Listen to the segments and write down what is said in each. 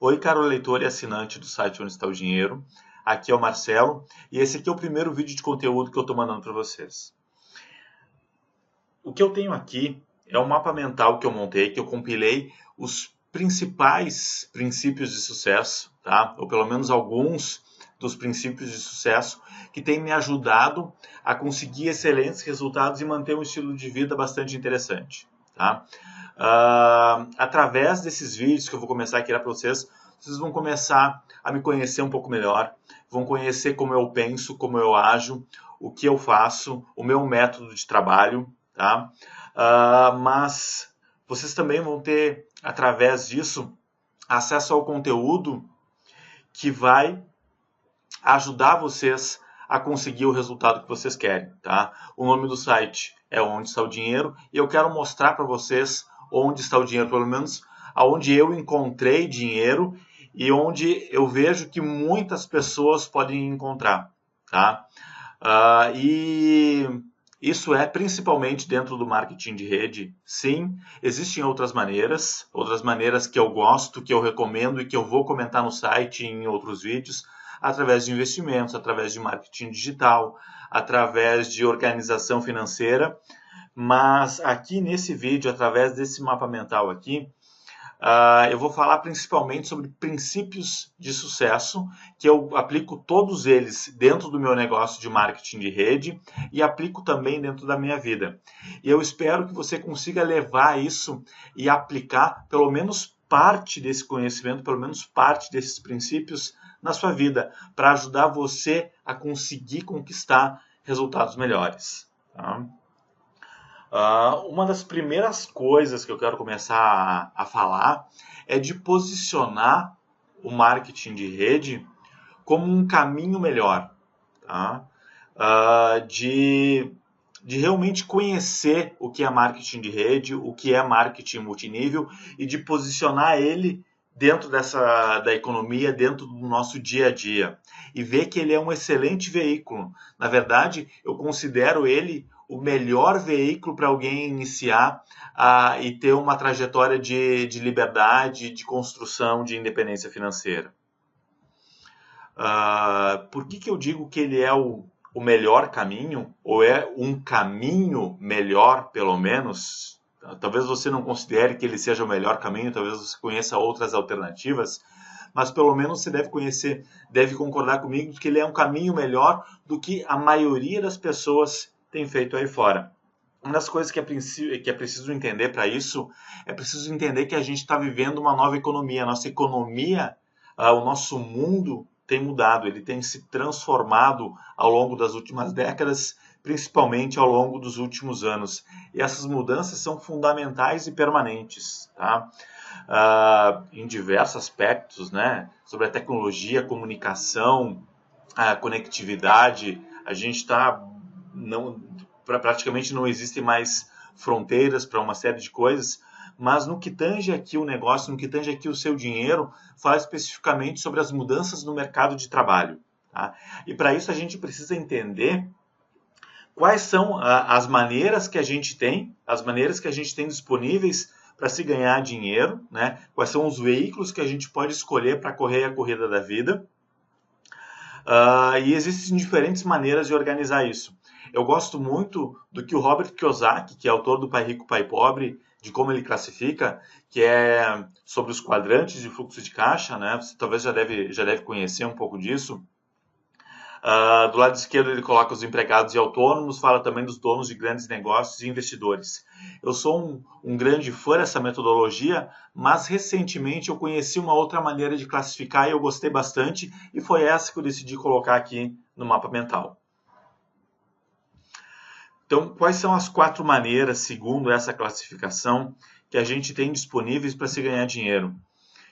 Oi, caro leitor e assinante do site Onde Está o Dinheiro. Aqui é o Marcelo e esse aqui é o primeiro vídeo de conteúdo que eu estou mandando para vocês. O que eu tenho aqui é um mapa mental que eu montei, que eu compilei os principais princípios de sucesso, tá? Ou pelo menos alguns dos princípios de sucesso que têm me ajudado a conseguir excelentes resultados e manter um estilo de vida bastante interessante, tá? Através desses vídeos que eu vou começar a criar para vocês, vocês vão começar a me conhecer um pouco melhor, vão conhecer como eu penso, como eu ajo, o que eu faço, o meu método de trabalho, tá? Mas vocês também vão ter, através disso, acesso ao conteúdo que vai ajudar vocês a conseguir o resultado que vocês querem, tá? O nome do site é Onde Está o Dinheiro e eu quero mostrar para vocês onde está o dinheiro, pelo menos aonde eu encontrei dinheiro e onde eu vejo que muitas pessoas podem encontrar, tá? E isso é principalmente dentro do marketing de rede. Sim, existem outras maneiras que eu gosto, que eu recomendo e que eu vou comentar no site e em outros vídeos, através de investimentos, através de marketing digital, através de organização financeira. Mas aqui nesse vídeo, através desse mapa mental aqui, eu vou falar principalmente sobre princípios de sucesso, que eu aplico todos eles dentro do meu negócio de marketing de rede e aplico também dentro da minha vida. E eu espero que você consiga levar isso e aplicar pelo menos parte desse conhecimento, pelo menos parte desses princípios na sua vida, para ajudar você a conseguir conquistar resultados melhores. Tá? Uma das primeiras coisas que eu quero começar a falar é de posicionar o marketing de rede como um caminho melhor, tá? De realmente conhecer o que é marketing de rede, o que é marketing multinível e de posicionar ele dentro da economia, dentro do nosso dia a dia. E ver que ele é um excelente veículo. Na verdade, eu considero ele o melhor veículo para alguém iniciar e ter uma trajetória de liberdade, de construção, de independência financeira. Por que eu digo que ele é o melhor caminho, ou é um caminho melhor, pelo menos? Talvez você não considere que ele seja o melhor caminho, talvez você conheça outras alternativas, mas pelo menos você deve concordar comigo que ele é um caminho melhor do que a maioria das pessoas tem feito aí fora. Uma das coisas que é preciso entender para isso, é preciso entender que a gente está vivendo uma nova economia. A nossa economia, o nosso mundo tem mudado, ele tem se transformado ao longo das últimas décadas, principalmente ao longo dos últimos anos. E essas mudanças são fundamentais e permanentes, tá? Em diversos aspectos, né? Sobre a tecnologia, a comunicação, a conectividade, a gente está... praticamente não existem mais fronteiras para uma série de coisas, mas no que tange aqui o negócio, no que tange aqui o seu dinheiro, fala especificamente sobre as mudanças no mercado de trabalho. Tá? E para isso a gente precisa entender quais são as maneiras que a gente tem, disponíveis para se ganhar dinheiro, né? Quais são os veículos que a gente pode escolher para correr a corrida da vida. E existem diferentes maneiras de organizar isso. Eu gosto muito do que o Robert Kiyosaki, que é autor do Pai Rico, Pai Pobre, de como ele classifica, que é sobre os quadrantes de fluxo de caixa, né? Você talvez já deve conhecer um pouco disso. Do lado esquerdo ele coloca os empregados e autônomos, fala também dos donos de grandes negócios e investidores. Eu sou um grande fã dessa metodologia, mas recentemente eu conheci uma outra maneira de classificar e eu gostei bastante, e foi essa que eu decidi colocar aqui no mapa mental. Então, quais são as 4 maneiras, segundo essa classificação, que a gente tem disponíveis para se ganhar dinheiro?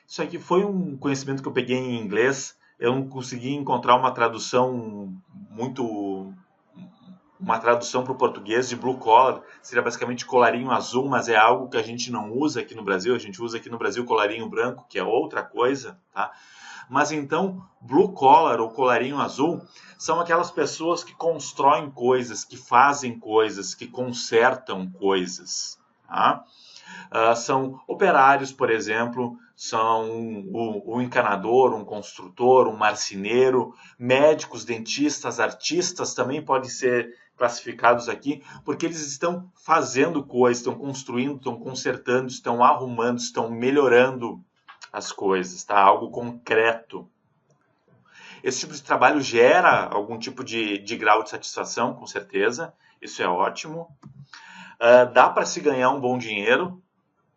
Isso aqui foi um conhecimento que eu peguei em inglês, eu não consegui encontrar uma tradução para o português de blue collar, seria basicamente colarinho azul, mas é algo que a gente não usa aqui no Brasil, a gente usa aqui no Brasil colarinho branco, que é outra coisa, tá? Mas então, blue collar ou colarinho azul são aquelas pessoas que constroem coisas, que fazem coisas, que consertam coisas, tá? São operários, por exemplo, são um encanador, um construtor, um marceneiro, médicos, dentistas, artistas também podem ser classificados aqui, porque eles estão fazendo coisas, estão construindo, estão consertando, estão arrumando, estão melhorando as coisas, tá? Algo concreto. Esse tipo de trabalho gera algum tipo de grau de satisfação, com certeza, isso é ótimo. Dá para se ganhar um bom dinheiro,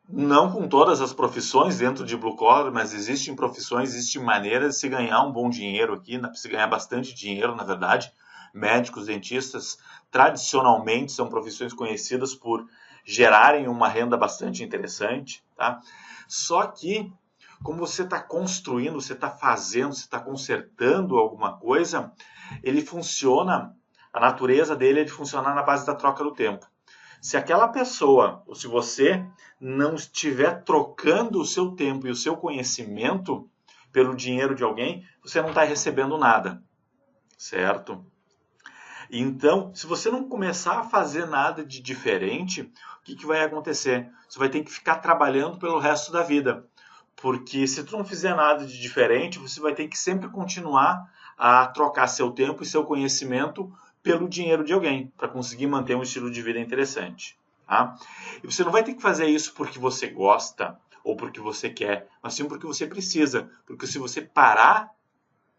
não com todas as profissões dentro de Blue Collar, mas existem profissões, existem maneiras de se ganhar um bom dinheiro aqui, dá para se ganhar bastante dinheiro, na verdade. Médicos, dentistas, tradicionalmente são profissões conhecidas por gerarem uma renda bastante interessante, tá? Só que, como você está construindo, você está fazendo, você está consertando alguma coisa, ele funciona, a natureza dele é de funcionar na base da troca do tempo. Se aquela pessoa, ou se você não estiver trocando o seu tempo e o seu conhecimento pelo dinheiro de alguém, você não está recebendo nada, certo? Então, se você não começar a fazer nada de diferente, o que vai acontecer? Você vai ter que ficar trabalhando pelo resto da vida. Porque se tu não fizer nada de diferente, você vai ter que sempre continuar a trocar seu tempo e seu conhecimento pelo dinheiro de alguém, para conseguir manter um estilo de vida interessante. Tá? E você não vai ter que fazer isso porque você gosta ou porque você quer, mas sim porque você precisa. Porque se você parar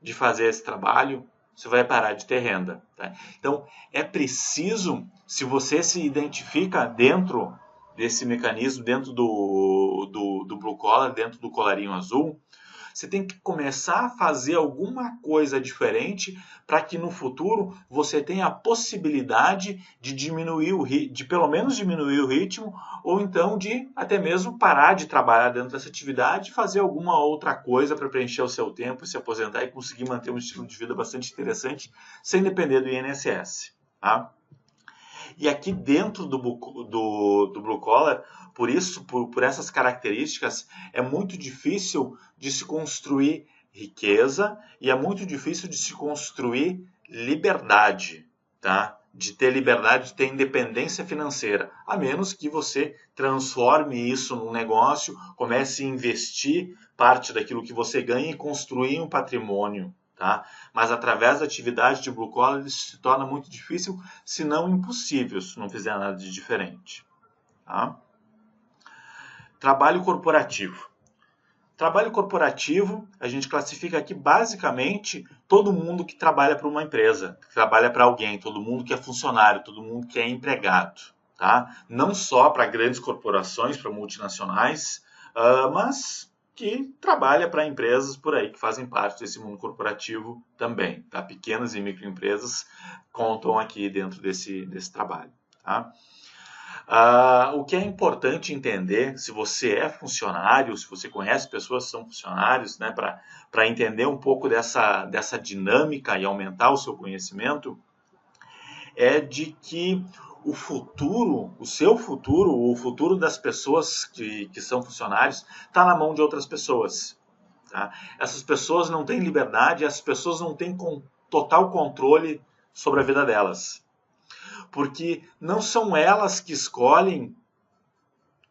de fazer esse trabalho, você vai parar de ter renda. Tá? Então, é preciso, se você se identifica dentro desse mecanismo, dentro do Blue Collar, dentro do colarinho azul, você tem que começar a fazer alguma coisa diferente para que no futuro você tenha a possibilidade de diminuir de pelo menos diminuir o ritmo, ou então de até mesmo parar de trabalhar dentro dessa atividade e fazer alguma outra coisa para preencher o seu tempo, se aposentar e conseguir manter um estilo de vida bastante interessante sem depender do INSS. Tá? E aqui dentro do Blue Collar, por isso, por essas características, é muito difícil de se construir riqueza e é muito difícil de se construir liberdade, tá? De ter liberdade, de ter independência financeira, a menos que você transforme isso num negócio, comece a investir parte daquilo que você ganha e construir um patrimônio. Tá? Mas através da atividade de Blue Collar isso se torna muito difícil, se não impossível, se não fizer nada de diferente. Tá? Trabalho corporativo. Trabalho corporativo, a gente classifica aqui basicamente todo mundo que trabalha para uma empresa, que trabalha para alguém, todo mundo que é funcionário, todo mundo que é empregado. Tá? Não só para grandes corporações, para multinacionais, mas que trabalha para empresas por aí que fazem parte desse mundo corporativo também. Tá? Pequenas e microempresas contam aqui dentro desse trabalho. Tá? O que é importante entender, se você é funcionário, se você conhece pessoas que são funcionários, né, para entender um pouco dessa dinâmica e aumentar o seu conhecimento, é de que o futuro, o seu futuro, o futuro das pessoas que são funcionários, está na mão de outras pessoas. Tá? Essas pessoas não têm liberdade, essas pessoas não têm total controle sobre a vida delas. Porque não são elas que escolhem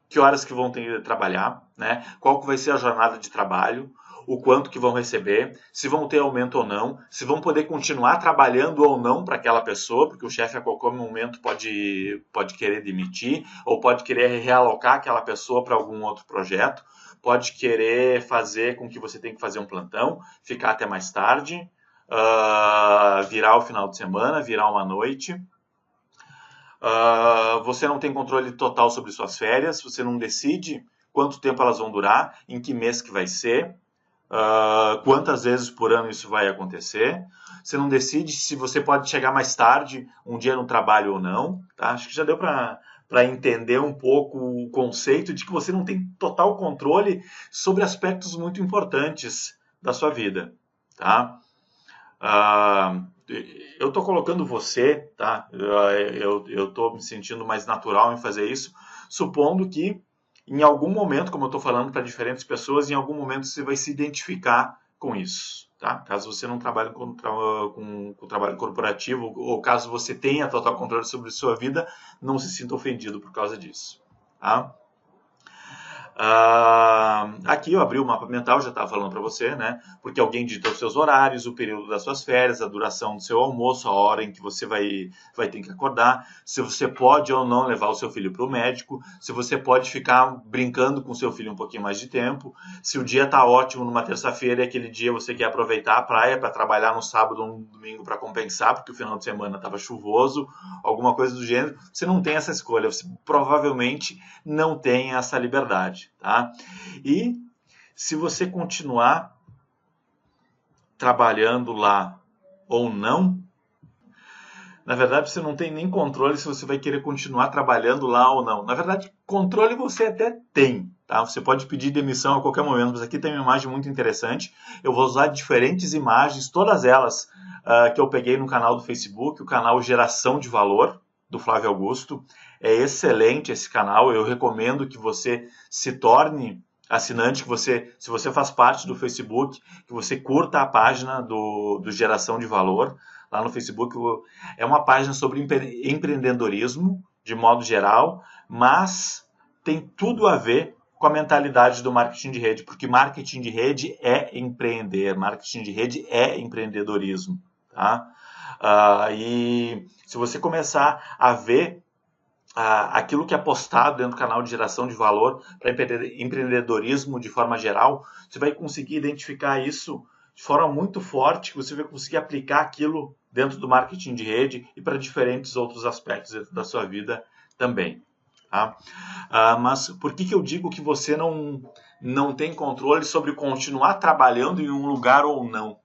que horas que vão ter que trabalhar, né? Qual que vai ser a jornada de trabalho, o quanto que vão receber, se vão ter aumento ou não, se vão poder continuar trabalhando ou não para aquela pessoa, porque o chefe a qualquer momento pode querer demitir, ou pode querer realocar aquela pessoa para algum outro projeto, pode querer fazer com que você tenha que fazer um plantão, ficar até mais tarde, virar o final de semana, virar uma noite. Você não tem controle total sobre suas férias, você não decide quanto tempo elas vão durar, em que mês que vai ser, quantas vezes por ano isso vai acontecer. Você não decide se você pode chegar mais tarde um dia no trabalho ou não. Tá? Acho que já deu para entender um pouco o conceito de que você não tem total controle sobre aspectos muito importantes da sua vida. Tá? Eu estou colocando você, tá? Eu estou me sentindo mais natural em fazer isso, supondo que em algum momento, como eu estou falando para diferentes pessoas, em algum momento você vai se identificar com isso, tá? Caso você não trabalhe com trabalho corporativo, ou caso você tenha total controle sobre a sua vida, não se sinta ofendido por causa disso, tá? Aqui eu abri o mapa mental, já estava falando para você, né? Porque alguém dita os seus horários, o período das suas férias, a duração do seu almoço, a hora em que você vai ter que acordar, se você pode ou não levar o seu filho para o médico, se você pode ficar brincando com o seu filho um pouquinho mais de tempo, se o dia está ótimo numa terça-feira e aquele dia você quer aproveitar a praia para trabalhar no sábado ou no domingo para compensar, porque o final de semana estava chuvoso, alguma coisa do gênero, você não tem essa escolha, você provavelmente não tem essa liberdade, tá? E se você continuar trabalhando lá ou não, na verdade você não tem nem controle se você vai querer continuar trabalhando lá ou não. Na verdade, controle você até tem, tá? Você pode pedir demissão a qualquer momento, mas aqui tem uma imagem muito interessante. Eu vou usar diferentes imagens, todas elas que eu peguei no canal do Facebook, o canal Geração de Valor, do Flávio Augusto. É excelente esse canal, eu recomendo que você se torne assinante, se você faz parte do Facebook, que você curta a página do Geração de Valor. Lá no Facebook é uma página sobre empreendedorismo, de modo geral, mas tem tudo a ver com a mentalidade do marketing de rede, porque marketing de rede é empreender, marketing de rede é empreendedorismo, tá? E se você começar a ver aquilo que é postado dentro do canal de geração de valor para empreendedorismo de forma geral, você vai conseguir identificar isso de forma muito forte, você vai conseguir aplicar aquilo dentro do marketing de rede e para diferentes outros aspectos dentro da sua vida também. Tá? Mas por que eu digo que você não tem controle sobre continuar trabalhando em um lugar ou não?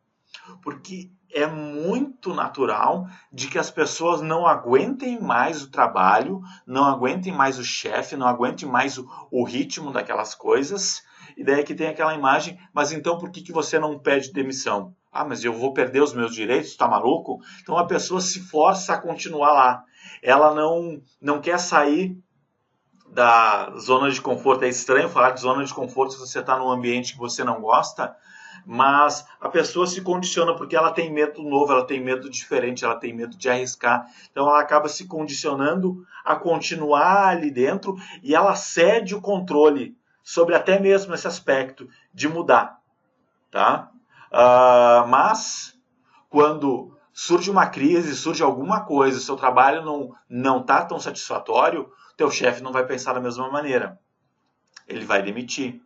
Porque é muito natural de que as pessoas não aguentem mais o trabalho, não aguentem mais o chefe, não aguentem mais o ritmo daquelas coisas. E daí que tem aquela imagem, mas então por que você não pede demissão? Ah, mas eu vou perder os meus direitos, tá maluco? Então a pessoa se força a continuar lá. Ela não quer sair da zona de conforto. É estranho falar de zona de conforto se você está num ambiente que você não gosta, mas a pessoa se condiciona porque ela tem medo novo, ela tem medo diferente, ela tem medo de arriscar. Então ela acaba se condicionando a continuar ali dentro e ela cede o controle sobre até mesmo esse aspecto de mudar, tá? Mas quando surge uma crise, surge alguma coisa, o seu trabalho não está tão satisfatório, teu chefe não vai pensar da mesma maneira. Ele vai demitir,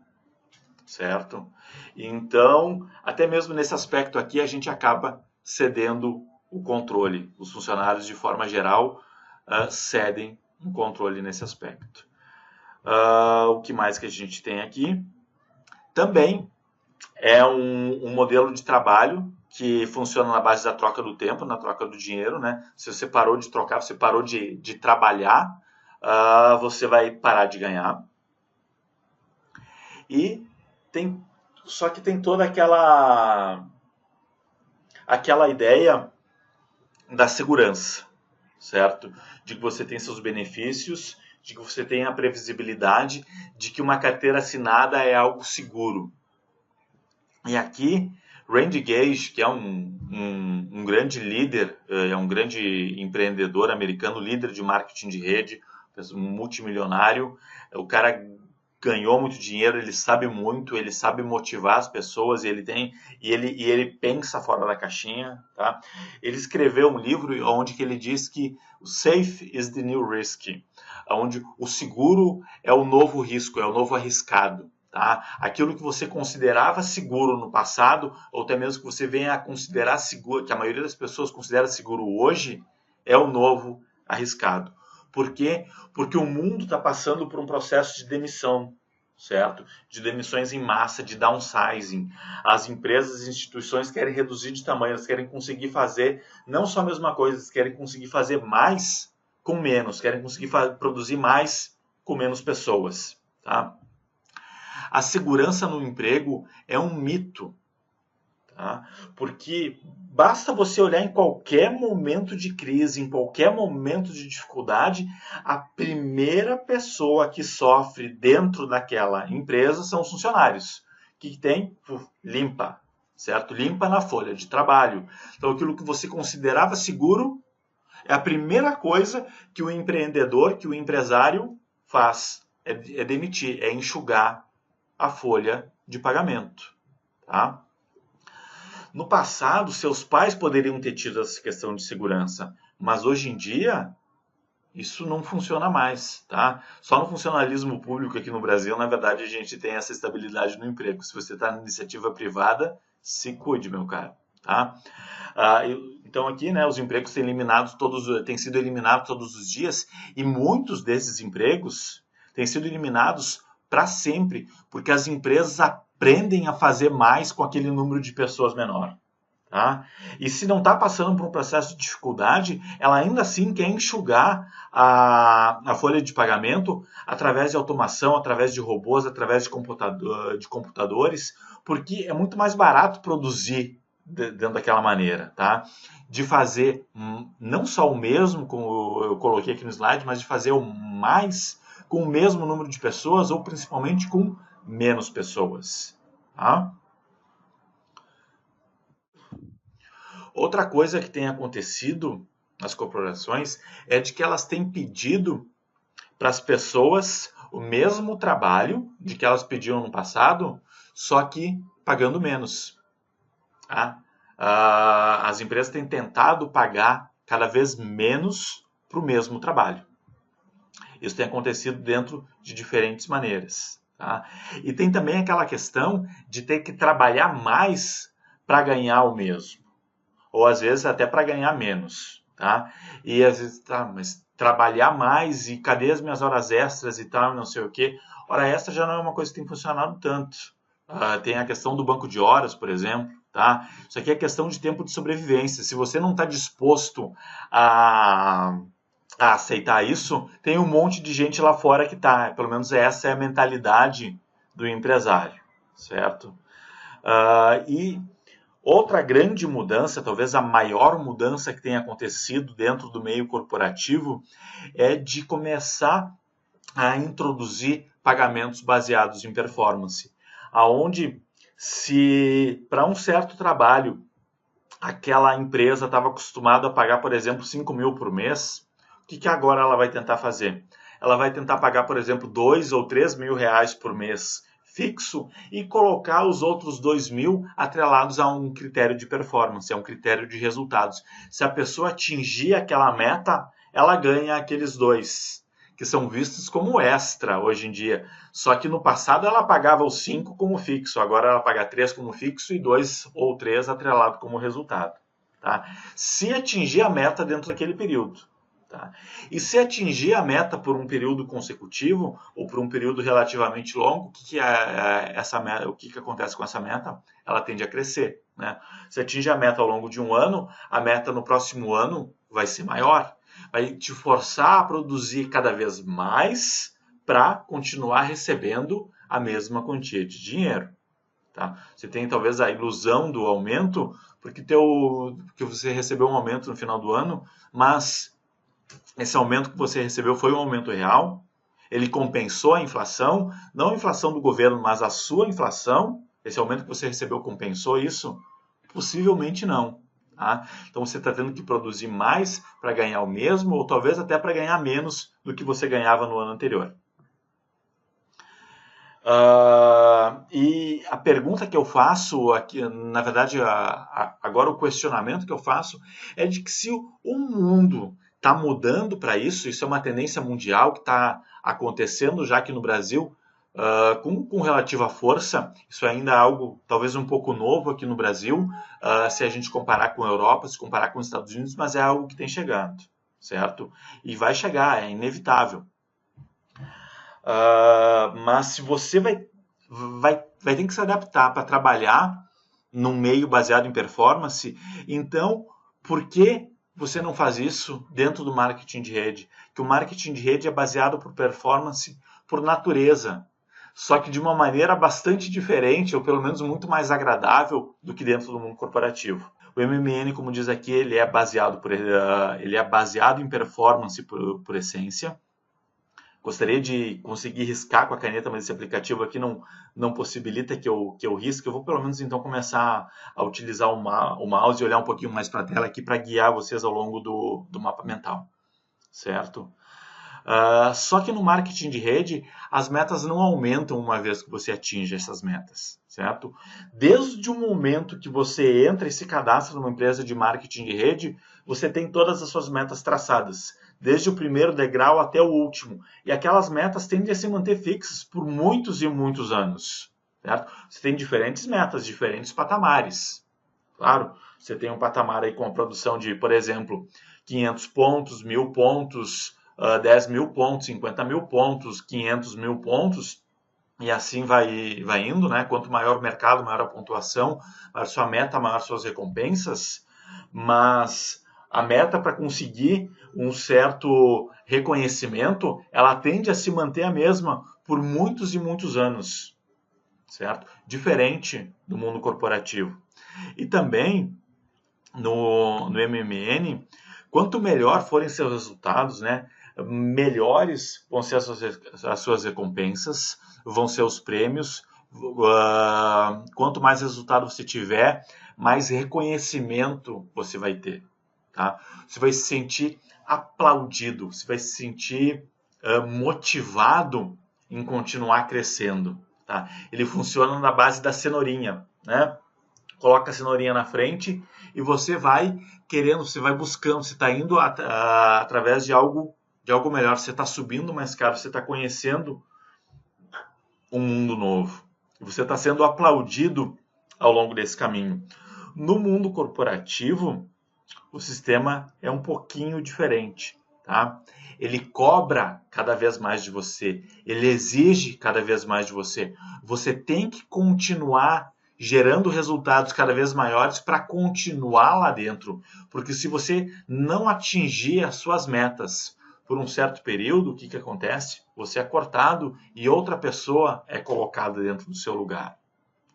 certo? Então, até mesmo nesse aspecto aqui, a gente acaba cedendo o controle. Os funcionários, de forma geral, cedem um controle nesse aspecto. O que mais que a gente tem aqui? Também é um modelo de trabalho que funciona na base da troca do tempo, na troca do dinheiro, né? Se você parou de trocar, você parou de trabalhar, você vai parar de ganhar. E só que tem toda aquela ideia da segurança, certo? De que você tem seus benefícios, de que você tem a previsibilidade, de que uma carteira assinada é algo seguro. E aqui, Randy Gage, que é um grande líder, é um grande empreendedor americano, líder de marketing de rede, um multimilionário, o cara ganhou muito dinheiro, ele sabe muito, ele sabe motivar as pessoas, ele pensa fora da caixinha, tá? Ele escreveu um livro onde que ele diz que o safe is the new risky, onde o seguro é o novo risco, é o novo arriscado. Tá? Aquilo que você considerava seguro no passado, ou até mesmo que você venha a considerar seguro, que a maioria das pessoas considera seguro hoje, é o novo arriscado. Por quê? Porque o mundo está passando por um processo de demissão, certo? De demissões em massa, de downsizing. As empresas e instituições querem reduzir de tamanho, elas querem conseguir fazer não só a mesma coisa, elas querem conseguir fazer mais com menos, querem conseguir produzir mais com menos pessoas, tá? A segurança no emprego é um mito, tá? Porque basta você olhar em qualquer momento de crise, em qualquer momento de dificuldade, a primeira pessoa que sofre dentro daquela empresa são os funcionários. O que tem? Limpa, certo? Limpa na folha de trabalho. Então aquilo que você considerava seguro é a primeira coisa que o empreendedor, que o empresário faz. é demitir, é enxugar a folha de pagamento. Tá? No passado, seus pais poderiam ter tido essa questão de segurança, mas hoje em dia isso não funciona mais, tá? Só no funcionalismo público aqui no Brasil, na verdade, a gente tem essa estabilidade no emprego. Se você está na iniciativa privada, se cuide, meu caro, tá? Então aqui, né, os empregos têm sido eliminados todos os dias e muitos desses empregos têm sido eliminados para sempre, porque as empresas aprendem a fazer mais com aquele número de pessoas menor. Tá? E se não está passando por um processo de dificuldade, ela ainda assim quer enxugar a folha de pagamento através de automação, através de robôs, através de computadores, porque é muito mais barato produzir dentro daquela maneira, tá? De fazer não só o mesmo, como eu coloquei aqui no slide, mas de fazer o mais com o mesmo número de pessoas ou principalmente com menos pessoas, tá? Outra coisa que tem acontecido nas corporações é de que elas têm pedido para as pessoas o mesmo trabalho de que elas pediam no passado, só que pagando menos. Tá? As empresas têm tentado pagar cada vez menos para o mesmo trabalho. Isso tem acontecido dentro de diferentes maneiras. Tá? E tem também aquela questão de ter que trabalhar mais para ganhar o mesmo. Ou às vezes até para ganhar menos, tá? E às vezes, tá, mas trabalhar mais e cadê as minhas horas extras e tal, não sei o quê. Hora extra já não é uma coisa que tem funcionado tanto. Tem a questão do banco de horas, por exemplo, tá? Isso aqui é questão de tempo de sobrevivência. Se você não está disposto a aceitar isso, tem um monte de gente lá fora que tá. Pelo menos essa é a mentalidade do empresário, certo? E outra grande mudança, talvez a maior mudança que tenha acontecido dentro do meio corporativo, é de começar a introduzir pagamentos baseados em performance, aonde se para um certo trabalho aquela empresa estava acostumada a pagar, por exemplo, 5 mil por mês, o que agora ela vai tentar fazer? Ela vai tentar pagar, por exemplo, 2 ou 3 mil reais por mês fixo e colocar os outros 2 mil atrelados a um critério de performance, a um critério de resultados. Se a pessoa atingir aquela meta, ela ganha aqueles 2, que são vistos como extra hoje em dia. Só que no passado ela pagava os 5 como fixo, agora ela paga 3 como fixo e 2 ou 3 atrelado como resultado. Tá? Se atingir a meta dentro daquele período. Tá? E se atingir a meta por um período consecutivo ou por um período relativamente longo, o que acontece com essa meta? Ela tende a crescer. Né? Se atinge a meta ao longo de um ano, a meta no próximo ano vai ser maior. Vai te forçar a produzir cada vez mais para continuar recebendo a mesma quantia de dinheiro. Tá? Você tem talvez a ilusão do aumento, porque você recebeu um aumento no final do ano, mas esse aumento que você recebeu foi um aumento real, ele compensou a inflação, não a inflação do governo, mas a sua inflação, esse aumento que você recebeu compensou isso? Possivelmente não. Tá? Então você está tendo que produzir mais para ganhar o mesmo, ou talvez até para ganhar menos do que você ganhava no ano anterior. E a pergunta que eu faço aqui, na verdade, agora o questionamento que eu faço é de que se o mundo está mudando para isso, isso é uma tendência mundial que está acontecendo já aqui no Brasil com relativa força, isso ainda é algo talvez um pouco novo aqui no Brasil, se a gente comparar com a Europa, se comparar com os Estados Unidos, mas é algo que tem chegando, certo? E vai chegar, é inevitável. Mas se você vai ter que se adaptar para trabalhar num meio baseado em performance, então por que você não faz isso dentro do marketing de rede? Que o marketing de rede é baseado por performance por natureza, só que de uma maneira bastante diferente, ou pelo menos muito mais agradável do que dentro do mundo corporativo. O MMN, como diz aqui, ele é baseado em performance por essência. Gostaria de conseguir riscar com a caneta, mas esse aplicativo aqui não possibilita que eu risque. Eu vou pelo menos então começar a utilizar o mouse e olhar um pouquinho mais para a tela aqui para guiar vocês ao longo do mapa mental, certo? Só que no marketing de rede, as metas não aumentam uma vez que você atinge essas metas, certo? Desde o momento que você entra e se cadastra numa empresa de marketing de rede, você tem todas as suas metas traçadas, desde o primeiro degrau até o último. E aquelas metas tendem a se manter fixas por muitos e muitos anos, certo? Você tem diferentes metas, diferentes patamares. Claro, você tem um patamar aí com a produção de, por exemplo, 500 pontos, 1.000 pontos, 10 mil pontos, 50 mil pontos, 500 mil pontos, e assim vai indo, né? Quanto maior o mercado, maior a pontuação, maior sua meta, maior suas recompensas, mas a meta para conseguir um certo reconhecimento, ela tende a se manter a mesma por muitos e muitos anos, certo? Diferente do mundo corporativo. E também no MMN, quanto melhor forem seus resultados, né, melhores vão ser as suas recompensas, vão ser os prêmios. Quanto mais resultado você tiver, mais reconhecimento você vai ter. Tá? Você vai se sentir aplaudido, você vai se sentir motivado em continuar crescendo. Tá? Ele funciona na base da cenourinha, né? Coloca a cenourinha na frente e você vai querendo, você vai buscando, você está indo através de algo melhor, você está subindo mais caro, você está conhecendo um mundo novo. E você está sendo aplaudido ao longo desse caminho. No mundo corporativo, o sistema é um pouquinho diferente, tá? Ele cobra cada vez mais de você, ele exige cada vez mais de você. Você tem que continuar gerando resultados cada vez maiores para continuar lá dentro. Porque se você não atingir as suas metas por um certo período, o que acontece? Você é cortado e outra pessoa é colocada dentro do seu lugar.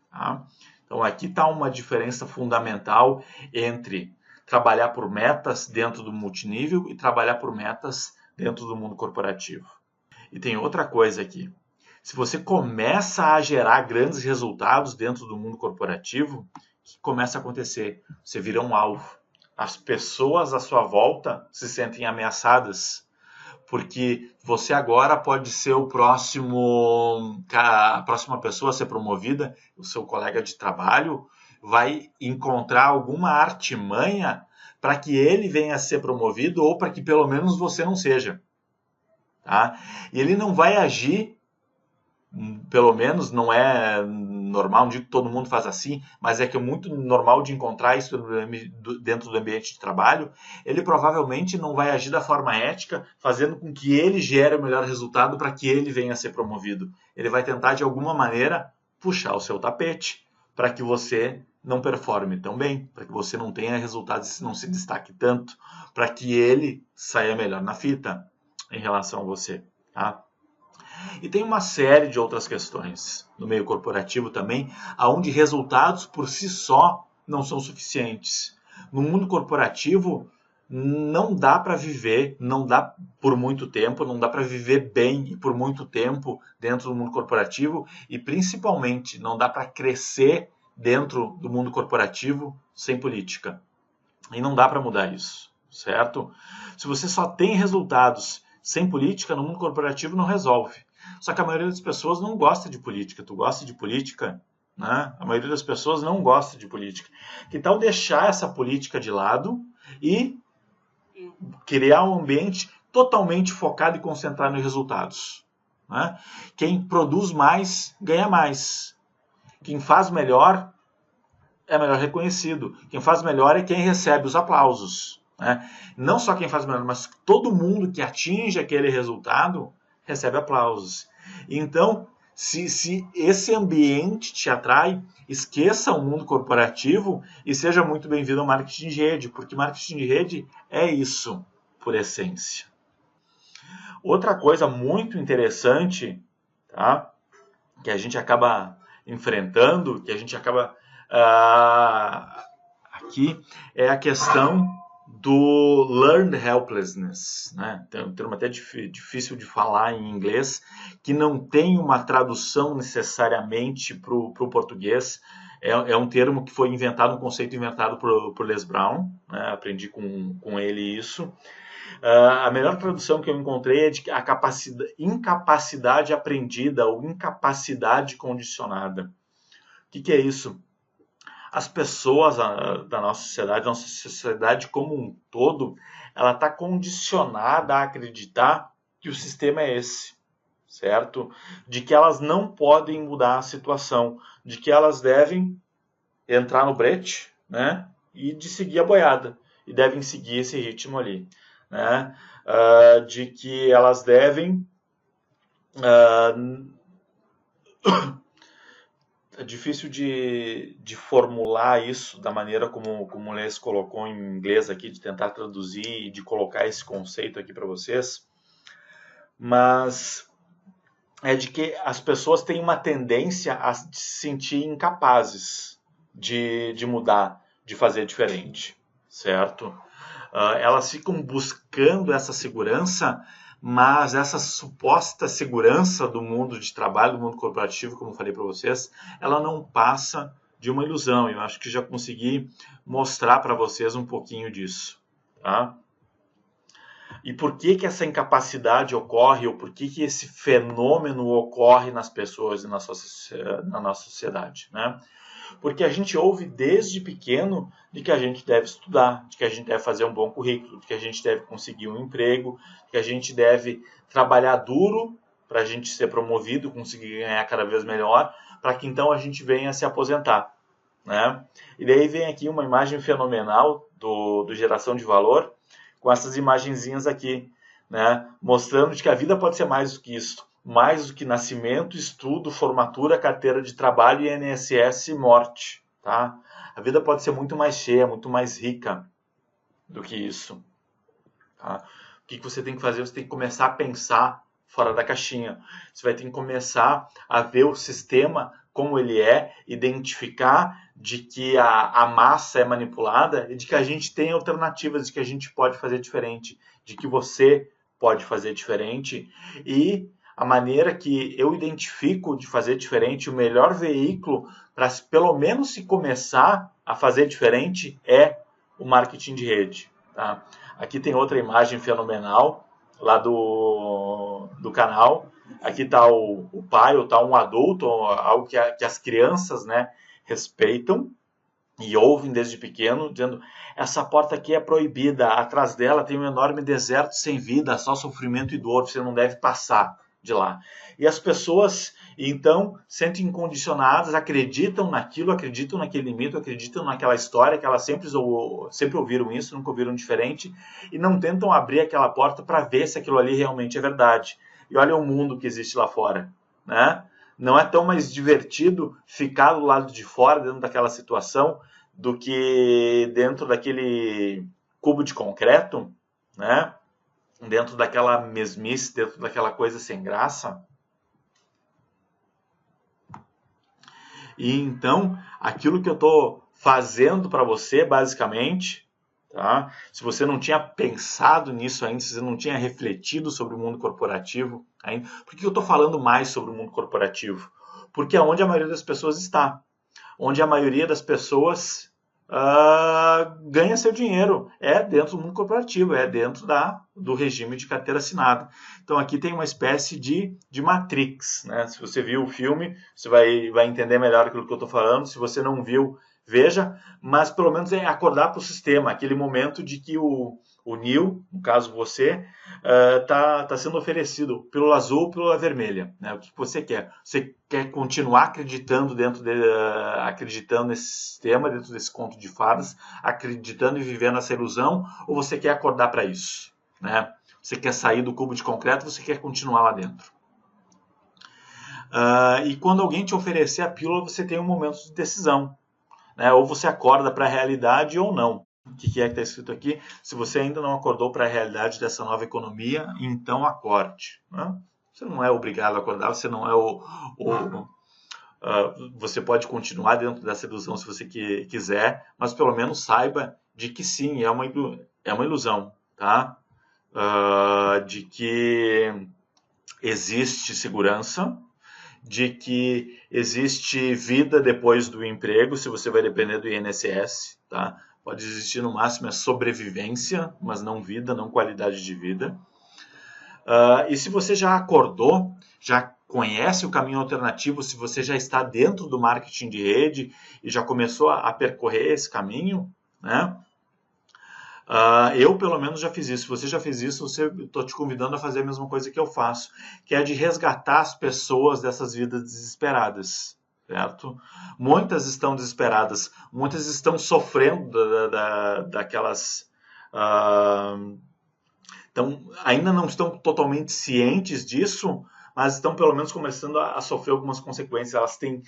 Tá? Então aqui está uma diferença fundamental entre trabalhar por metas dentro do multinível e trabalhar por metas dentro do mundo corporativo. E tem outra coisa aqui. Se você começa a gerar grandes resultados dentro do mundo corporativo, o que começa a acontecer? Você vira um alvo. As pessoas à sua volta se sentem ameaçadas, porque você agora pode ser a próxima pessoa a ser promovida, o seu colega de trabalho vai encontrar alguma artimanha para que ele venha a ser promovido ou para que pelo menos você não seja. Tá? E ele não vai agir, pelo menos não é normal, não digo que todo mundo faz assim, mas é que é muito normal de encontrar isso dentro do ambiente de trabalho. Ele provavelmente não vai agir da forma ética, fazendo com que ele gere o melhor resultado para que ele venha a ser promovido. Ele vai tentar, de alguma maneira, puxar o seu tapete para que você não performe tão bem, para que você não tenha resultados e não se destaque tanto, para que ele saia melhor na fita em relação a você. Tá? E tem uma série de outras questões no meio corporativo também, onde resultados por si só não são suficientes. No mundo corporativo, não dá para viver, não dá por muito tempo, não dá para viver bem e por muito tempo dentro do mundo corporativo e principalmente não dá para crescer dentro do mundo corporativo sem política. E não dá para mudar isso, certo? Se você só tem resultados sem política, no mundo corporativo não resolve. Só que a maioria das pessoas não gosta de política. Tu gosta de política? Né? A maioria das pessoas não gosta de política. Que tal deixar essa política de lado e criar um ambiente totalmente focado e concentrado nos resultados? Né? Quem produz mais, ganha mais. Quem faz melhor é melhor reconhecido. Quem faz melhor é quem recebe os aplausos. Né? Não só quem faz melhor, mas todo mundo que atinge aquele resultado recebe aplausos. Então, se esse ambiente te atrai, esqueça o mundo corporativo e seja muito bem-vindo ao marketing de rede, porque marketing de rede é isso, por essência. Outra coisa muito interessante, tá, que a gente acaba enfrentando, que a gente acaba aqui, é a questão do learned helplessness, né? Tem um termo até difícil de falar em inglês, que não tem uma tradução necessariamente para o português. É um termo que foi inventado, um conceito inventado por Les Brown, né? Aprendi com ele isso. A melhor tradução que eu encontrei é de a incapacidade aprendida ou incapacidade condicionada. O que é isso? As pessoas da nossa sociedade como um todo, ela está condicionada a acreditar que o sistema é esse, certo? De que elas não podem mudar a situação, de que elas devem entrar no brete, né? E de seguir a boiada, e devem seguir esse ritmo ali, né? De que elas devem é difícil de formular isso da maneira como o Les colocou em inglês aqui, de tentar traduzir e de colocar esse conceito aqui para vocês, mas é de que as pessoas têm uma tendência a se sentir incapazes de mudar, de fazer diferente, certo? Elas ficam buscando essa segurança, mas essa suposta segurança do mundo de trabalho, do mundo corporativo, como eu falei para vocês, ela não passa de uma ilusão. Eu acho que já consegui mostrar para vocês um pouquinho disso, tá? E por que essa incapacidade ocorre, ou por que esse fenômeno ocorre nas pessoas e na nossa sociedade, né? Porque a gente ouve desde pequeno de que a gente deve estudar, de que a gente deve fazer um bom currículo, de que a gente deve conseguir um emprego, de que a gente deve trabalhar duro para a gente ser promovido, conseguir ganhar cada vez melhor, para que então a gente venha se aposentar, né? E daí vem aqui uma imagem fenomenal do Geração de Valor, com essas imagenzinhas aqui, né? Mostrando de que a vida pode ser mais do que isso. Mais do que nascimento, estudo, formatura, carteira de trabalho, INSS e morte, tá? A vida pode ser muito mais cheia, muito mais rica do que isso, tá? O que você tem que fazer? Você tem que começar a pensar fora da caixinha. Você vai ter que começar a ver o sistema como ele é, identificar de que a massa é manipulada e de que a gente tem alternativas, de que a gente pode fazer diferente, de que você pode fazer diferente. E a maneira que eu identifico de fazer diferente, o melhor veículo para pelo menos se começar a fazer diferente é o marketing de rede, tá? Aqui tem outra imagem fenomenal lá do canal. Aqui está o pai, ou está um adulto, algo que as crianças, né, respeitam e ouvem desde pequeno, dizendo: essa porta aqui é proibida, atrás dela tem um enorme deserto sem vida, só sofrimento e dor, você não deve passar de lá. E as pessoas, então, sentem condicionadas, acreditam naquilo, acreditam naquele mito, acreditam naquela história, que elas sempre ouviram isso, nunca ouviram diferente, e não tentam abrir aquela porta para ver se aquilo ali realmente é verdade. E olha o mundo que existe lá fora, né? Não é tão mais divertido ficar do lado de fora, dentro daquela situação, do que dentro daquele cubo de concreto, né? Dentro daquela mesmice, dentro daquela coisa sem graça. E então, aquilo que eu estou fazendo para você, basicamente, tá? Se você não tinha pensado nisso ainda, se você não tinha refletido sobre o mundo corporativo ainda, por que eu estou falando mais sobre o mundo corporativo? Porque é onde a maioria das pessoas está. Onde a maioria das pessoas ganha seu dinheiro. É dentro do mundo corporativo, é dentro do regime de carteira assinada. Então aqui tem uma espécie de Matrix, né? Se você viu o filme, você vai entender melhor aquilo que eu estou falando. Se você não viu, veja, mas pelo menos é acordar para o sistema, aquele momento de que o Neo, no caso você, tá sendo oferecido pílula azul ou pílula vermelha, né? O que você quer? Você quer continuar acreditando acreditando nesse sistema, dentro desse conto de fadas, acreditando e vivendo essa ilusão, ou você quer acordar para isso, né? Você quer sair do cubo de concreto, você quer continuar lá dentro. E quando alguém te oferecer a pílula, você tem um momento de decisão, né? Ou você acorda para a realidade ou não. O que é que está escrito aqui? Se você ainda não acordou para a realidade dessa nova economia, então acorde, né? Você não é obrigado a acordar, você não é você pode continuar dentro dessa ilusão se você quiser, mas pelo menos saiba de que sim, é uma ilusão, tá? De que existe segurança, de que existe vida depois do emprego, se você vai depender do INSS, tá? Pode existir no máximo é sobrevivência, mas não vida, não qualidade de vida. E se você já acordou, já conhece o caminho alternativo, se você já está dentro do marketing de rede e já começou a percorrer esse caminho, né? Eu, pelo menos, já fiz isso. Se você já fez isso, estou te convidando a fazer a mesma coisa que eu faço, que é de resgatar as pessoas dessas vidas desesperadas, certo? Muitas estão desesperadas, muitas estão sofrendo daquelas... Então, ainda não estão totalmente cientes disso, mas estão pelo menos começando a sofrer algumas consequências. Elas têm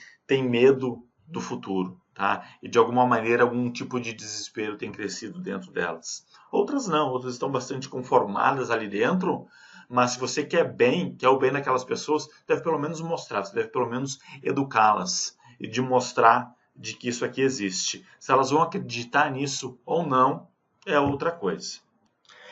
medo do futuro, tá? E de alguma maneira algum tipo de desespero tem crescido dentro delas. Outras não, outras estão bastante conformadas ali dentro, mas se você quer o bem daquelas pessoas, deve pelo menos mostrar, você deve pelo menos educá-las e de mostrar de que isso aqui existe. Se elas vão acreditar nisso ou não, é outra coisa.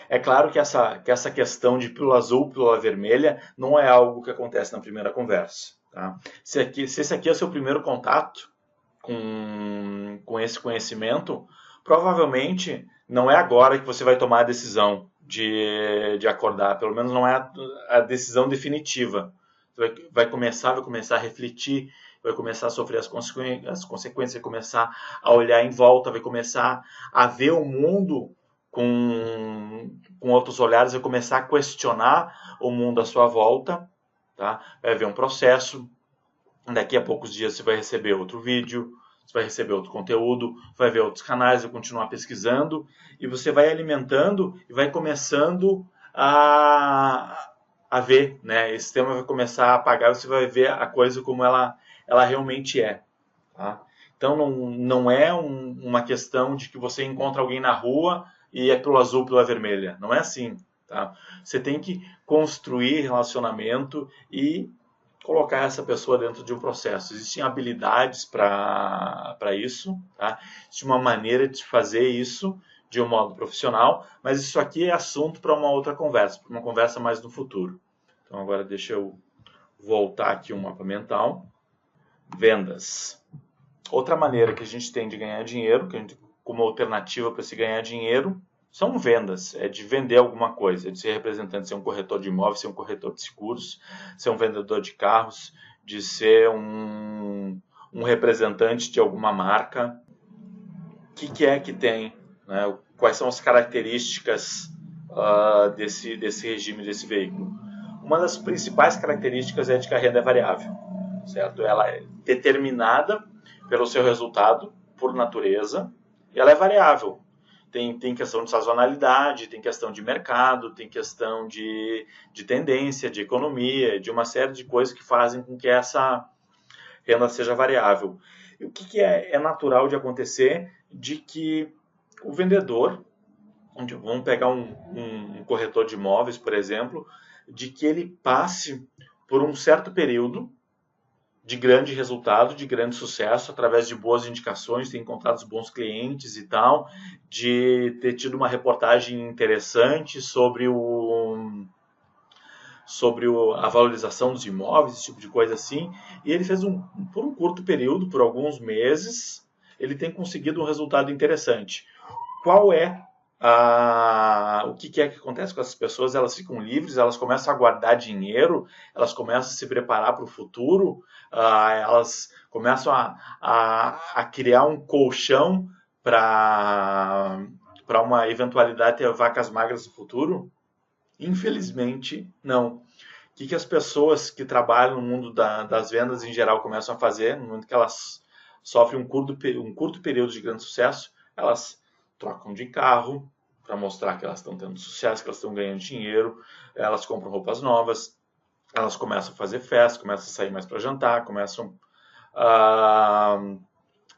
É claro que essa questão de pílula azul, pílula vermelha, não é algo que acontece na primeira conversa. Tá? Se esse aqui é o seu primeiro contato com esse conhecimento, provavelmente não é agora que você vai tomar a decisão de acordar, pelo menos não é a decisão definitiva. Você vai começar a refletir, vai começar a sofrer as consequências, vai começar a olhar em volta, vai começar a ver o mundo com outros olhares, vai começar a questionar o mundo à sua volta, tá? Vai haver um processo, daqui a poucos dias você vai receber outro vídeo, você vai receber outro conteúdo, vai ver outros canais, vai continuar pesquisando, e você vai alimentando e vai começando a ver, né? Esse tema vai começar a apagar, você vai ver a coisa como ela realmente é, tá? Então não é uma questão de que você encontra alguém na rua e é pelo azul, pela vermelha. Não é assim, tá? Você tem que construir relacionamento e colocar essa pessoa dentro de um processo. Existem habilidades para isso, tá? Existe uma maneira de fazer isso de um modo profissional, mas isso aqui é assunto para uma outra conversa, para uma conversa mais no futuro. Então agora deixa eu voltar aqui o mapa mental. Vendas. Outra maneira que a gente tem de ganhar dinheiro, como alternativa para se ganhar dinheiro, são vendas. É de vender alguma coisa, é de ser representante, ser um corretor de imóveis, ser um corretor de seguros, ser um vendedor de carros, de ser um representante de alguma marca. O que é que tem? Né? Quais são as características desse regime, desse veículo? Uma das principais características é de que a renda é variável, certo? Ela é determinada pelo seu resultado, por natureza, e ela é variável. Tem questão de sazonalidade, tem questão de mercado, tem questão de tendência, de economia, de uma série de coisas que fazem com que essa renda seja variável. E o que é natural de acontecer? De que o vendedor, vamos pegar um corretor de imóveis, por exemplo, de que ele passe por um certo período de grande resultado, de grande sucesso, através de boas indicações, ter encontrado bons clientes e tal, de ter tido uma reportagem interessante sobre a valorização dos imóveis, esse tipo de coisa assim, e ele fez por um curto período, por alguns meses, ele tem conseguido um resultado interessante. Qual é o que é que acontece com essas pessoas? Elas ficam livres, elas começam a guardar dinheiro, elas começam a se preparar para o futuro, elas começam a criar um colchão para uma eventualidade ter vacas magras no futuro? Infelizmente, não. O que as pessoas que trabalham no mundo das vendas em geral começam a fazer, no momento que elas sofrem um curto período de grande sucesso, elas trocam de carro para mostrar que elas estão tendo sucesso, que elas estão ganhando dinheiro, elas compram roupas novas, elas começam a fazer festa, começam a sair mais para jantar,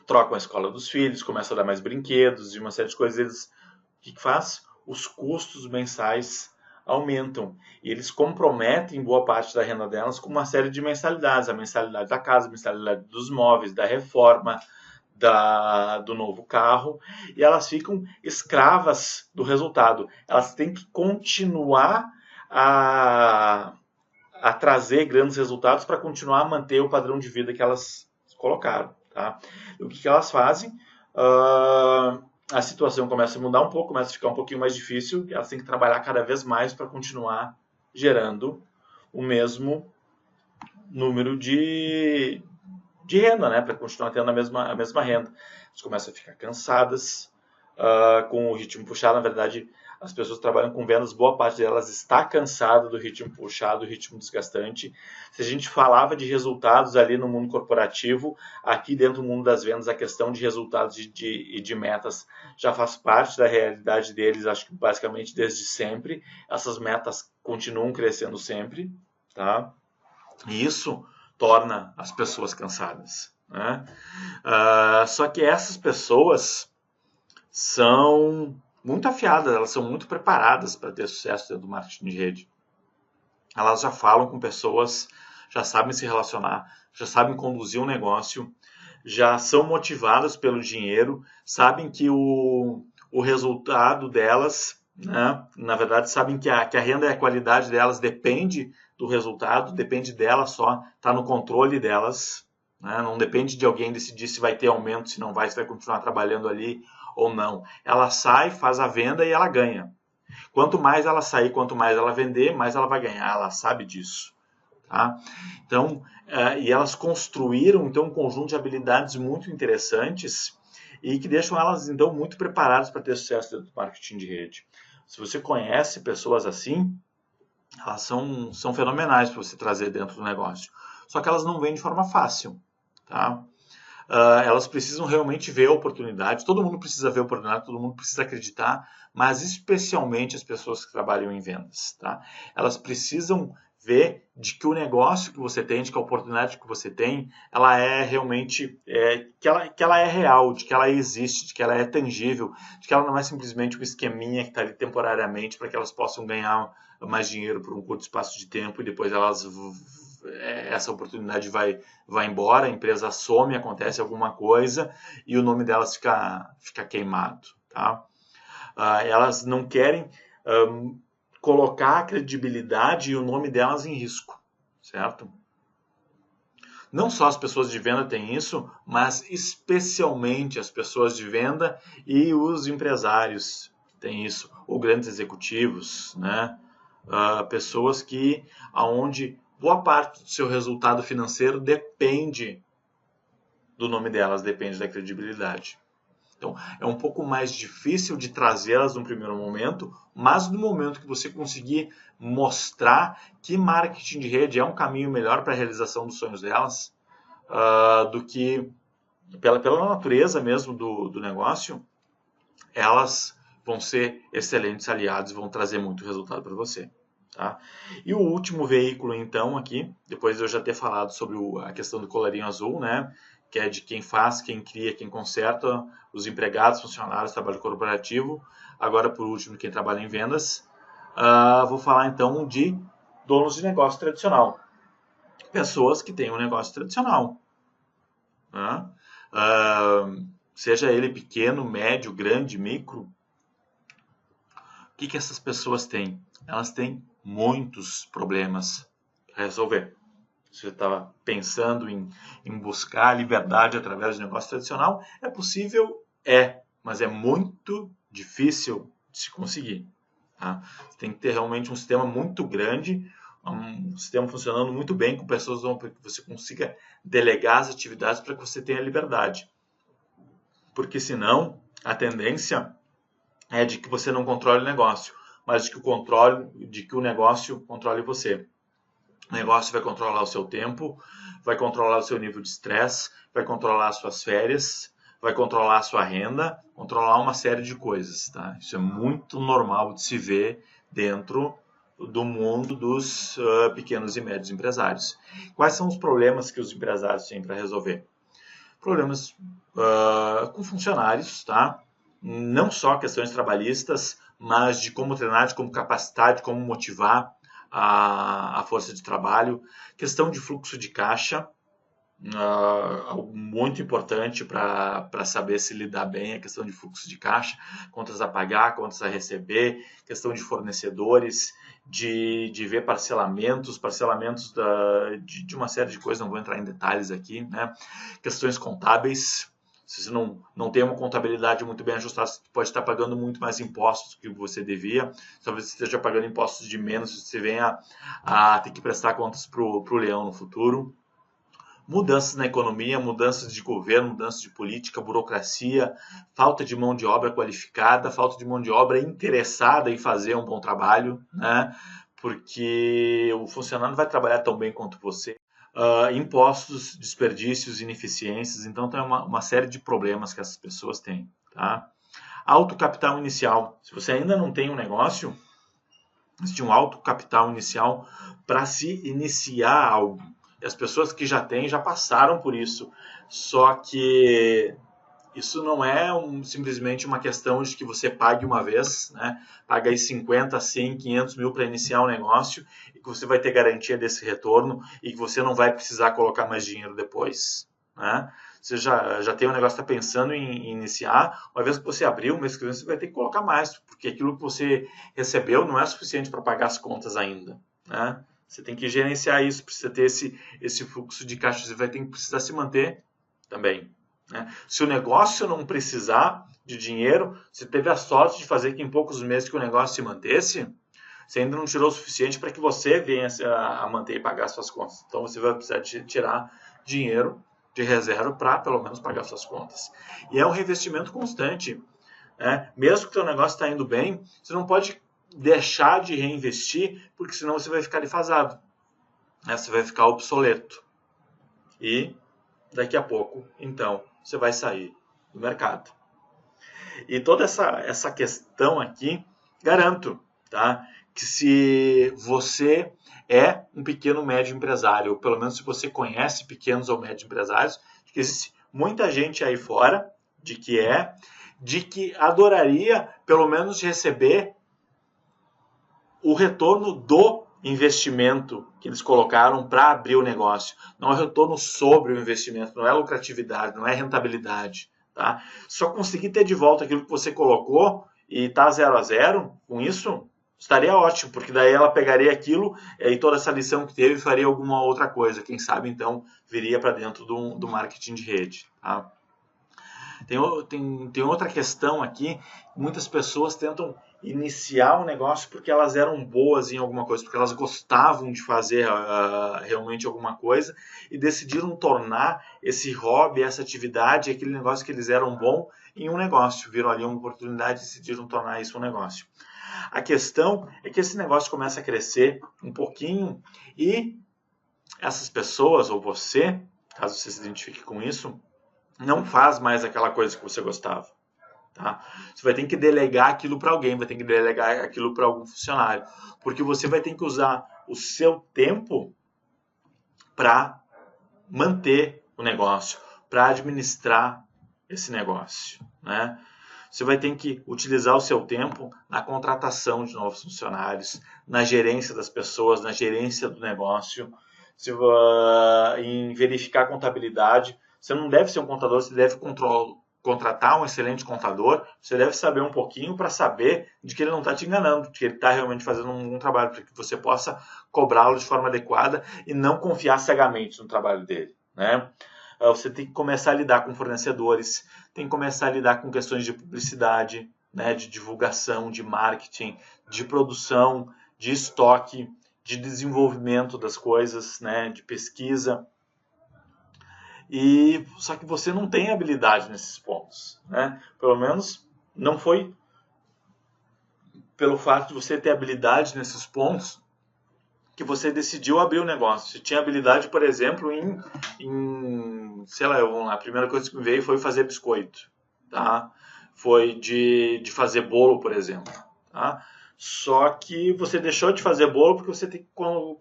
trocam a escola dos filhos, começam a dar mais brinquedos e uma série de coisas. O que faz? Os custos mensais aumentam e eles comprometem boa parte da renda delas com uma série de mensalidades, a mensalidade da casa, a mensalidade dos móveis, da reforma, do novo carro, e elas ficam escravas do resultado. Elas têm que continuar a trazer grandes resultados para continuar a manter o padrão de vida que elas colocaram. Tá? O que elas fazem? a situação começa a mudar um pouco, começa a ficar um pouquinho mais difícil, e elas têm que trabalhar cada vez mais para continuar gerando o mesmo número de renda, né? Para continuar tendo a mesma renda. Elas começam a ficar cansadas, com o ritmo puxado. Na verdade, as pessoas que trabalham com vendas, boa parte delas está cansada do ritmo puxado, do ritmo desgastante. Se a gente falava de resultados ali no mundo corporativo, aqui dentro do mundo das vendas, a questão de resultados e de metas já faz parte da realidade deles, acho que basicamente desde sempre. Essas metas continuam crescendo sempre, tá? E isso torna as pessoas cansadas, né? Só que essas pessoas são muito afiadas, elas são muito preparadas para ter sucesso dentro do marketing de rede. Elas já falam com pessoas, já sabem se relacionar, já sabem conduzir um negócio, já são motivadas pelo dinheiro, sabem que o resultado delas, né, na verdade, sabem que a renda e a qualidade delas depende do resultado, depende delas só, está no controle delas, né, não depende de alguém decidir se vai ter aumento, se não vai, se vai continuar trabalhando ali ou não. Ela sai, faz a venda e ela ganha. Quanto mais ela sair, quanto mais ela vender, mais ela vai ganhar, ela sabe disso. Tá? Então, e elas construíram então um conjunto de habilidades muito interessantes e que deixam elas então muito preparadas para ter sucesso dentro do marketing de rede. Se você conhece pessoas assim, elas são fenomenais para você trazer dentro do negócio. Só que elas não vêm de forma fácil, tá? Elas precisam realmente ver a oportunidade, todo mundo precisa ver a oportunidade, todo mundo precisa acreditar, mas especialmente as pessoas que trabalham em vendas, tá? Elas precisam ver de que o negócio que você tem, de que a oportunidade que você tem, ela é realmente, que ela é real, de que ela existe, de que ela é tangível, de que ela não é simplesmente um esqueminha que está ali temporariamente para que elas possam ganhar mais dinheiro por um curto espaço de tempo e depois essa oportunidade vai embora, a empresa some, acontece alguma coisa e o nome delas fica queimado. Tá? Elas não querem colocar a credibilidade e o nome delas em risco, certo? Não só as pessoas de venda têm isso, mas especialmente as pessoas de venda e os empresários têm isso, ou grandes executivos, né? Pessoas que aonde boa parte do seu resultado financeiro depende do nome delas, depende da credibilidade. Então, é um pouco mais difícil de trazê-las no primeiro momento, mas no momento que você conseguir mostrar que marketing de rede é um caminho melhor para a realização dos sonhos delas, do que pela natureza mesmo do negócio, elas vão ser excelentes aliados e vão trazer muito resultado para você. Tá? E o último veículo, então, aqui, depois de eu já ter falado sobre a questão do colarinho azul, né, que é de quem faz, quem cria, quem conserta, os empregados, funcionários, trabalho corporativo. Agora, por último, quem trabalha em vendas. Vou falar, então, de donos de negócio tradicional. Pessoas que têm um negócio tradicional. Né? Seja ele pequeno, médio, grande, micro. O que essas pessoas têm? Elas têm muitos problemas para resolver. Se você estava pensando em buscar a liberdade através do negócio tradicional, é possível? Mas é muito difícil de se conseguir. Tá? Você tem que ter realmente um sistema muito grande, um sistema funcionando muito bem, com pessoas para que você consiga delegar as atividades para que você tenha liberdade. Porque senão, a tendência é de que você não controle o negócio, mas de que o negócio controle você. O negócio vai controlar o seu tempo, vai controlar o seu nível de estresse, vai controlar as suas férias, vai controlar a sua renda, controlar uma série de coisas. Tá? Isso é muito normal de se ver dentro do mundo dos pequenos e médios empresários. Quais são os problemas que os empresários têm para resolver? Problemas com funcionários, tá? Não só questões trabalhistas, mas de como treinar, de como capacitar, de como motivar a força de trabalho. Questão de fluxo de caixa, algo muito importante para saber se lidar bem, a questão de fluxo de caixa, contas a pagar, contas a receber, questão de fornecedores, de ver parcelamentos de uma série de coisas, não vou entrar em detalhes aqui, né? Questões contábeis Se você não tem uma contabilidade muito bem ajustada, você pode estar pagando muito mais impostos do que você devia. Talvez você esteja pagando impostos de menos, você venha a ter que prestar contas para o leão no futuro. Mudanças na economia, mudanças de governo, mudanças de política, burocracia, falta de mão de obra qualificada, falta de mão de obra interessada em fazer um bom trabalho, né? Porque o funcionário não vai trabalhar tão bem quanto você. Impostos, desperdícios, ineficiências, então tem uma série de problemas que essas pessoas têm. Tá? Alto capital inicial. Se você ainda não tem um negócio, existe um alto capital inicial para se iniciar algo. E as pessoas que já têm já passaram por isso. Só que isso não é simplesmente uma questão de que você pague uma vez, né? Paga aí 50, 100, 500 mil para iniciar um negócio e que você vai ter garantia desse retorno e que você não vai precisar colocar mais dinheiro depois, né? Você já tem um negócio, está pensando em iniciar, uma vez que você abrir, um mês que vem você vai ter que colocar mais, porque aquilo que você recebeu não é suficiente para pagar as contas ainda, né? Você tem que gerenciar isso, precisa ter esse fluxo de caixa, você vai ter que precisar se manter também. Né? Se o negócio não precisar de dinheiro, você teve a sorte de fazer que em poucos meses que o negócio se mantesse, você ainda não tirou o suficiente para que você venha a manter e pagar suas contas. Então você vai precisar tirar dinheiro de reserva para pelo menos pagar suas contas. E é um reinvestimento constante. Né? Mesmo que o seu negócio está indo bem, você não pode deixar de reinvestir, porque senão você vai ficar defasado. Né? Você vai ficar obsoleto. E daqui a pouco, então, você vai sair do mercado. E toda essa questão aqui, garanto, tá? Que se você é um pequeno médio empresário, ou pelo menos se você conhece pequenos ou médios empresários, que existe muita gente aí fora de que adoraria pelo menos receber o retorno do investimento que eles colocaram para abrir o negócio. Não é retorno sobre o investimento, não é lucratividade, não é rentabilidade. Tá? Só conseguir ter de volta aquilo que você colocou e tá 0 a 0 com isso, estaria ótimo, porque daí ela pegaria aquilo e toda essa lição que teve e faria alguma outra coisa. Quem sabe, então, viria para dentro do marketing de rede. Tá? Tem outra questão aqui. Muitas pessoas tentam iniciar um negócio porque elas eram boas em alguma coisa, porque elas gostavam de fazer realmente alguma coisa e decidiram tornar esse hobby, essa atividade, aquele negócio que eles eram bom em um negócio. Viram ali uma oportunidade e decidiram tornar isso um negócio. A questão é que esse negócio começa a crescer um pouquinho e essas pessoas, ou você, caso você se identifique com isso, não faz mais aquela coisa que você gostava. Tá? Você vai ter que delegar aquilo para alguém, vai ter que delegar aquilo para algum funcionário, porque você vai ter que usar o seu tempo para manter o negócio, para administrar esse negócio. Né? Você vai ter que utilizar o seu tempo na contratação de novos funcionários, na gerência das pessoas, na gerência do negócio, em verificar a contabilidade. Você não deve ser um contador, você deve contratar um excelente contador, você deve saber um pouquinho para saber de que ele não está te enganando, de que ele está realmente fazendo um trabalho, para que você possa cobrá-lo de forma adequada e não confiar cegamente no trabalho dele. Né? Você tem que começar a lidar com fornecedores, tem que começar a lidar com questões de publicidade, né, de divulgação, de marketing, de produção, de estoque, de desenvolvimento das coisas, né, de pesquisa. Só que você não tem habilidade nesses pontos. Né? Pelo menos não foi pelo fato de você ter habilidade nesses pontos que você decidiu abrir o negócio. Você tinha habilidade, por exemplo, sei lá, a primeira coisa que me veio foi fazer biscoito. Tá? Foi de fazer bolo, por exemplo. Tá? Só que você deixou de fazer bolo porque você tem que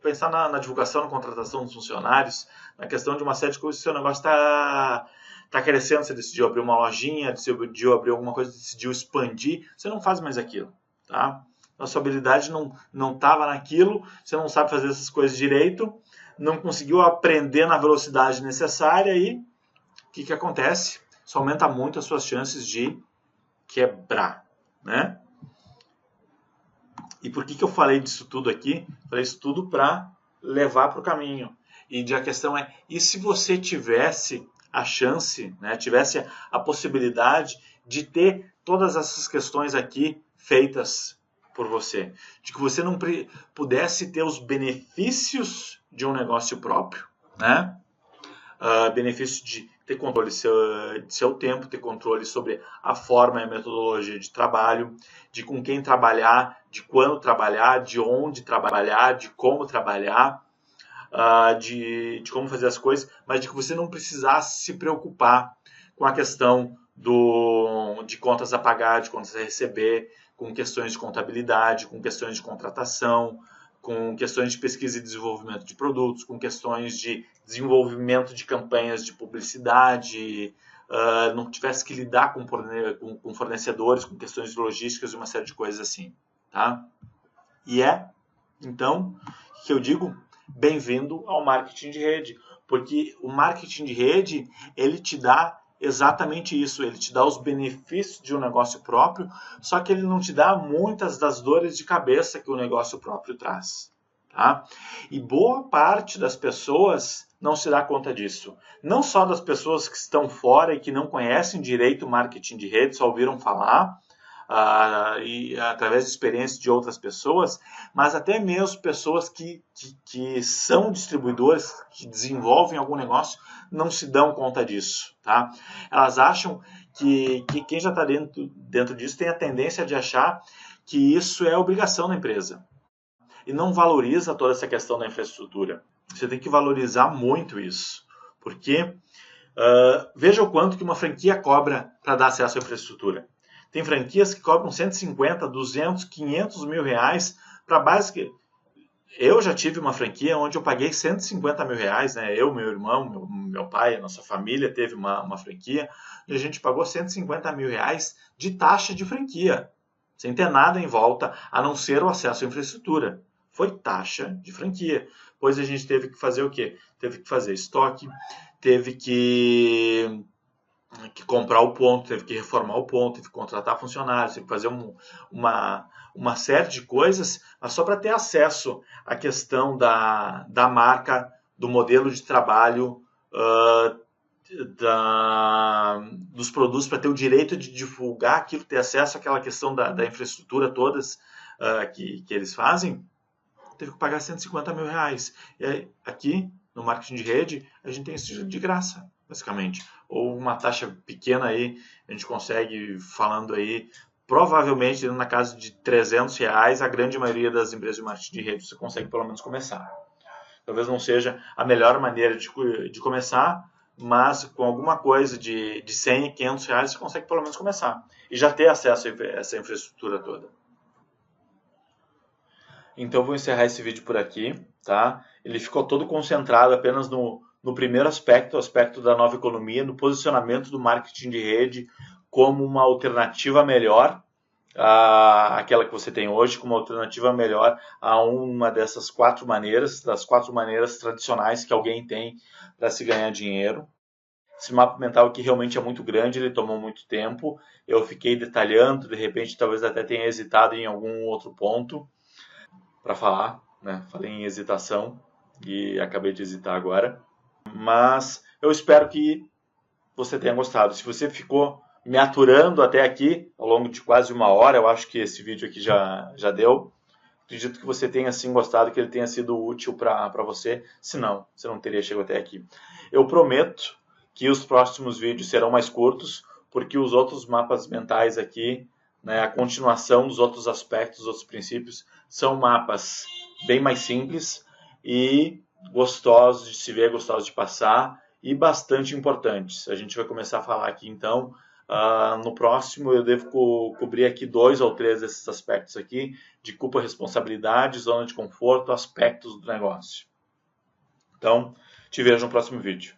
pensar na divulgação, na contratação dos funcionários, na questão de uma série de coisas que o seu negócio está crescendo. Você decidiu abrir uma lojinha, decidiu abrir alguma coisa, decidiu expandir. Você não faz mais aquilo. Tá? A sua habilidade não estava naquilo, você não sabe fazer essas coisas direito, não conseguiu aprender na velocidade necessária e o que acontece? Isso aumenta muito as suas chances de quebrar. Né? E por que eu falei disso tudo aqui? Falei isso tudo para levar para o caminho. E a questão é, e se você tivesse a chance, né, tivesse a possibilidade de ter todas essas questões aqui feitas por você, de que você não pudesse ter os benefícios de um negócio próprio, né? Benefício de ter controle de seu tempo, ter controle sobre a forma e a metodologia de trabalho, de com quem trabalhar, de quando trabalhar, de onde trabalhar, de como trabalhar, de como fazer as coisas, mas de que você não precisasse se preocupar com a questão de contas a pagar, de contas a receber, com questões de contabilidade, com questões de contratação, com questões de pesquisa e desenvolvimento de produtos, com questões de desenvolvimento de campanhas de publicidade, não tivesse que lidar com fornecedores, com questões de logísticas e uma série de coisas assim. Tá? E então, o que eu digo? Bem-vindo ao marketing de rede, porque o marketing de rede, ele te dá exatamente isso, ele te dá os benefícios de um negócio próprio, só que ele não te dá muitas das dores de cabeça que o negócio próprio traz. Tá? E boa parte das pessoas não se dá conta disso. Não só das pessoas que estão fora e que não conhecem direito o marketing de rede, só ouviram falar, e através de experiências de outras pessoas, mas até mesmo pessoas que são distribuidores, que desenvolvem algum negócio, não se dão conta disso. Tá? Elas acham que quem já está dentro disso tem a tendência de achar que isso é obrigação da empresa. E não valoriza toda essa questão da infraestrutura. Você tem que valorizar muito isso. Porque veja o quanto que uma franquia cobra para dar acesso à infraestrutura. Tem franquias que cobram 150, 200, 500 mil reais para básica. Eu já tive uma franquia onde eu paguei 150 mil reais, né? Eu, meu irmão, meu pai, a nossa família teve uma franquia e a gente pagou 150 mil reais de taxa de franquia, sem ter nada em volta, a não ser o acesso à infraestrutura. Foi taxa de franquia. Pois a gente teve que fazer o quê? Teve que fazer estoque, teve que comprar o ponto, teve que reformar o ponto, teve que contratar funcionários, teve que fazer uma série de coisas, mas só para ter acesso à questão da marca, do modelo de trabalho, dos produtos, para ter o direito de divulgar aquilo, ter acesso àquela questão da infraestrutura todas que eles fazem, teve que pagar 150 mil reais. E aí, aqui, no marketing de rede, a gente tem isso de graça, basicamente. Ou uma taxa pequena aí, a gente consegue, falando aí, provavelmente na casa de 300 reais, a grande maioria das empresas de marketing de rede você consegue pelo menos começar. Talvez não seja a melhor maneira de começar, mas com alguma coisa de 100, 500 reais você consegue pelo menos começar. E já ter acesso a essa infraestrutura toda. Então eu vou encerrar esse vídeo por aqui, tá? Ele ficou todo concentrado apenas no primeiro aspecto, o aspecto da nova economia, no posicionamento do marketing de rede como uma alternativa melhor àquela que você tem hoje, como uma alternativa melhor a uma dessas quatro maneiras, das quatro maneiras tradicionais que alguém tem para se ganhar dinheiro. Esse mapa mental aqui realmente é muito grande, ele tomou muito tempo, eu fiquei detalhando, de repente talvez até tenha hesitado em algum outro ponto para falar, né? Falei em hesitação e acabei de hesitar agora. Mas eu espero que você tenha gostado. Se você ficou me aturando até aqui, ao longo de quase uma hora, eu acho que esse vídeo aqui já deu. Acredito que você tenha sim gostado, que ele tenha sido útil para você. Se não, você não teria chegado até aqui. Eu prometo que os próximos vídeos serão mais curtos, porque os outros mapas mentais aqui, né, a continuação dos outros aspectos, dos outros princípios, são mapas bem mais simples e gostosos de se ver, gostosos de passar e bastante importantes. A gente vai começar a falar aqui então, no próximo eu devo cobrir aqui 2 ou 3 desses aspectos aqui, de culpa, responsabilidade, zona de conforto, aspectos do negócio. Então, te vejo no próximo vídeo.